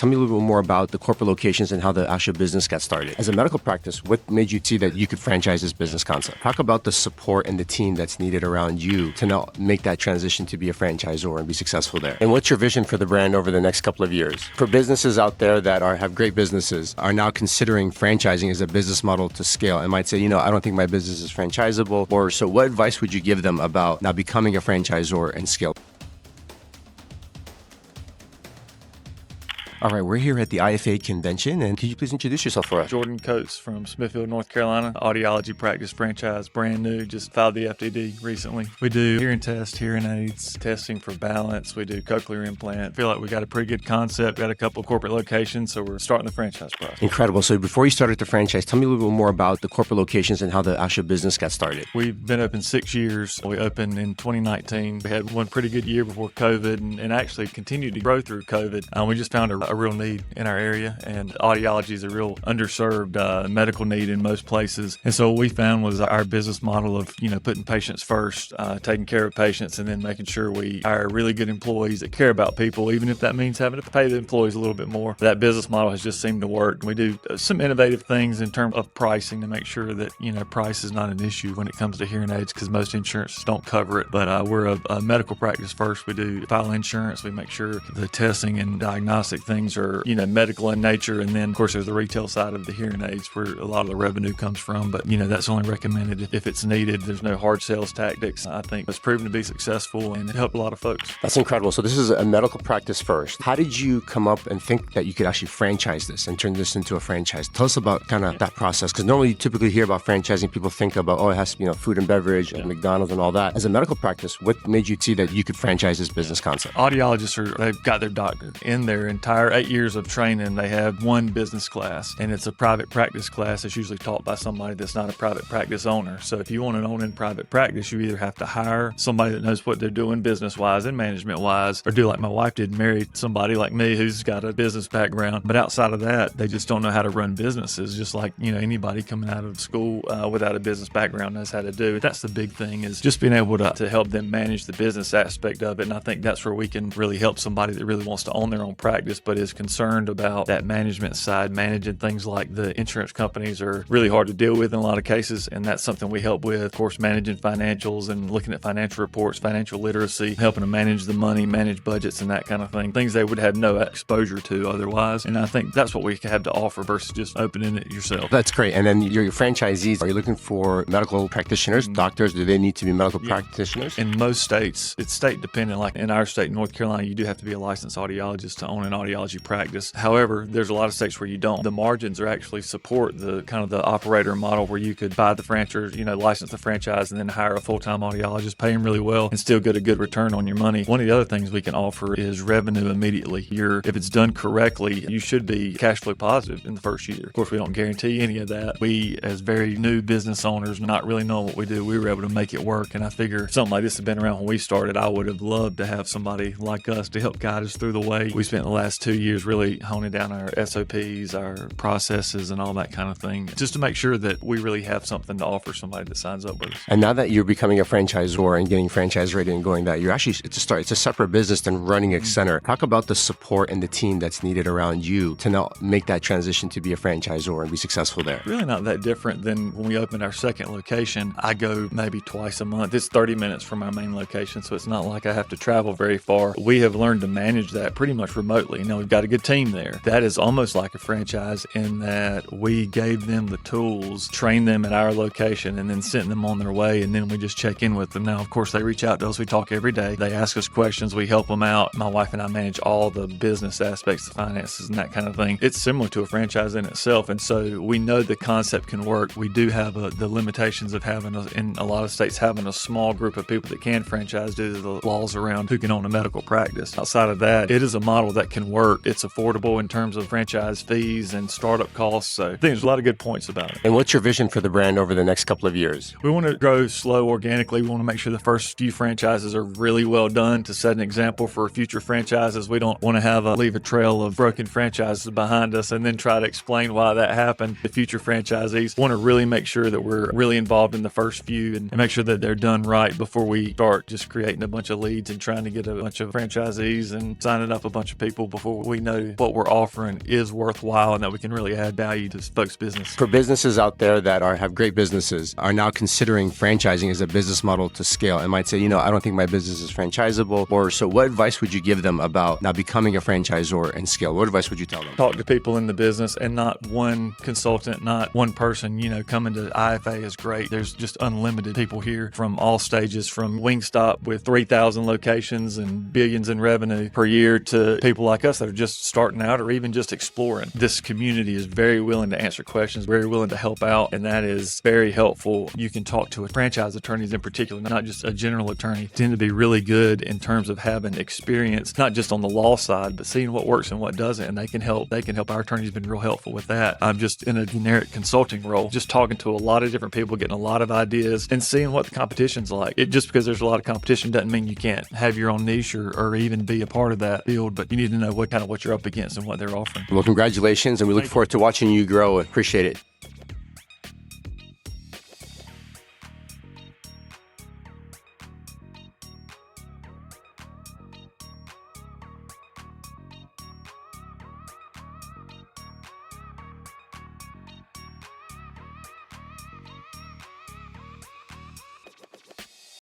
Tell me a little bit more about the corporate locations and how the actual business got started. As a medical practice, what made you see that you could franchise this business concept? Talk about the support and the team that's needed around you to now make that transition to be a franchisor and be successful there. And what's your vision for the brand over the next couple of years? For businesses out there that have great businesses, are now considering franchising as a business model to scale and might say, I don't think my business is franchisable. Or so what advice would you give them about now becoming a franchisor and scale? All right, we're here at the IFA convention, and could you please introduce yourself for us? Jordan Coates from Smithfield, North Carolina. Audiology practice franchise, brand new, just filed the FDD recently. We do hearing tests, hearing aids, testing for balance. We do cochlear implant. Feel like we got a pretty good concept. Got a couple of corporate locations, so we're starting the franchise process. Incredible. So before you started the franchise, tell me a little bit more about the corporate locations and how the actual business got started. We've been open 6 years. We opened in 2019. We had one pretty good year before COVID and actually continued to grow through COVID. We just found a real need in our area, and audiology is a real underserved medical need in most places. And so what we found was our business model of putting patients first, taking care of patients, and then making sure we hire really good employees that care about people, even if that means having to pay the employees a little bit more. That business model has just seemed to work. We do some innovative things in terms of pricing to make sure that price is not an issue when it comes to hearing aids, because most insurances don't cover it. But we're a medical practice first. We do file insurance. We make sure the testing and diagnostic things are medical in nature, and then of course there's the retail side of the hearing aids where a lot of the revenue comes from, but that's only recommended if it's needed. There's no hard sales tactics. I think it's proven to be successful and it helped a lot of folks. That's incredible. So this is a medical practice first. How did you come up and think that you could actually franchise this and turn this into a franchise? Tell us about kind of that process, because normally you typically hear about franchising, people think about, it has to be food and beverage and McDonald's and all that. As a medical practice, what made you see that you could franchise this business concept? Audiologists they've got their doctor. In their entire 8 years of training, they have one business class, and it's a private practice class. It's usually taught by somebody that's not a private practice owner. So if you want to own in private practice, you either have to hire somebody that knows what they're doing business-wise and management-wise, or do like my wife did, marry somebody like me who's got a business background. But outside of that, they just don't know how to run businesses, just like anybody coming out of school without a business background knows how to do. That's the big thing, is just being able to help them manage the business aspect of it. And I think that's where we can really help somebody that really wants to own their own practice but is concerned about that management side. Managing things like the insurance companies are really hard to deal with in a lot of cases, and that's something we help with. Of course, managing financials and looking at financial reports, financial literacy, helping them manage the money, manage budgets and that kind of thing. Things they would have no exposure to otherwise. And I think that's what we have to offer versus just opening it yourself. That's great. And then your franchisees, are you looking for medical practitioners, doctors? Do they need to be medical practitioners? In most states, it's state dependent. Like in our state, North Carolina, you do have to be a licensed audiologist to own an audiology practice. However, there's a lot of states where you don't. The margins are actually support the kind of the operator model where you could buy the franchise, license the franchise, and then hire a full-time audiologist, pay him really well, and still get a good return on your money. One of the other things we can offer is revenue immediately. If it's done correctly, you should be cash flow positive in the first year. Of course, we don't guarantee any of that. We, as very new business owners, not really knowing what we do, we were able to make it work. And I figure something like this has been around when we started. I would have loved to have somebody like us to help guide us through the way. We spent the last 2 years really honing down our SOPs, our processes, and all that kind of thing, just to make sure that we really have something to offer somebody that signs up with us. And now that you're becoming a franchisor and getting franchise ready and going that, it's a separate business than running a center. Talk about the support and the team that's needed around you to now make that transition to be a franchisor and be successful there. Really not that different than when we opened our second location. I go maybe twice a month. It's 30 minutes from our main location, so it's not like I have to travel very far. We have learned to manage that pretty much remotely. We've got a good team there. That is almost like a franchise in that we gave them the tools, trained them at our location, and then sent them on their way, and then we just check in with them. Now, of course, they reach out to us. We talk every day. They ask us questions. We help them out. My wife and I manage all the business aspects, the finances, and that kind of thing. It's similar to a franchise in itself, and so we know the concept can work. We do have the limitations of having, in a lot of states, having a small group of people that can franchise due to the laws around who can own a medical practice. Outside of that, it is a model that can work. It's affordable in terms of franchise fees and startup costs. So I think there's a lot of good points about it. And what's your vision for the brand over the next couple of years? We want to grow slow organically. We want to make sure the first few franchises are really well done to set an example for future franchises. We don't want to leave a trail of broken franchises behind us and then try to explain why that happened. The future franchisees want to really make sure that we're really involved in the first few and make sure that they're done right before we start just creating a bunch of leads and trying to get a bunch of franchisees and signing up a bunch of people before we know what we're offering is worthwhile and that we can really add value to folks' business. For businesses out there that have great businesses, are now considering franchising as a business model to scale and might say, I don't think my business is franchisable, or so what advice would you give them about now becoming a franchisor and scale? What advice would you tell them? Talk to people in the business and not one consultant, not one person. Coming to IFA is great. There's just unlimited people here from all stages, from Wingstop with 3,000 locations and billions in revenue per year to people like us that are just starting out or even just exploring. This community is very willing to answer questions, very willing to help out, and that is very helpful. You can talk to franchise attorneys in particular, not just a general attorney, tend to be really good in terms of having experience, not just on the law side, but seeing what works and what doesn't, and they can help. Our attorney's been real helpful with that. I'm just in a generic consulting role, just talking to a lot of different people, getting a lot of ideas, and seeing what the competition's like. Just because there's a lot of competition doesn't mean you can't have your own niche or even be a part of that field, but you need to know what you're up against and what they're offering. Well, congratulations, and we look forward to watching you grow. Appreciate it.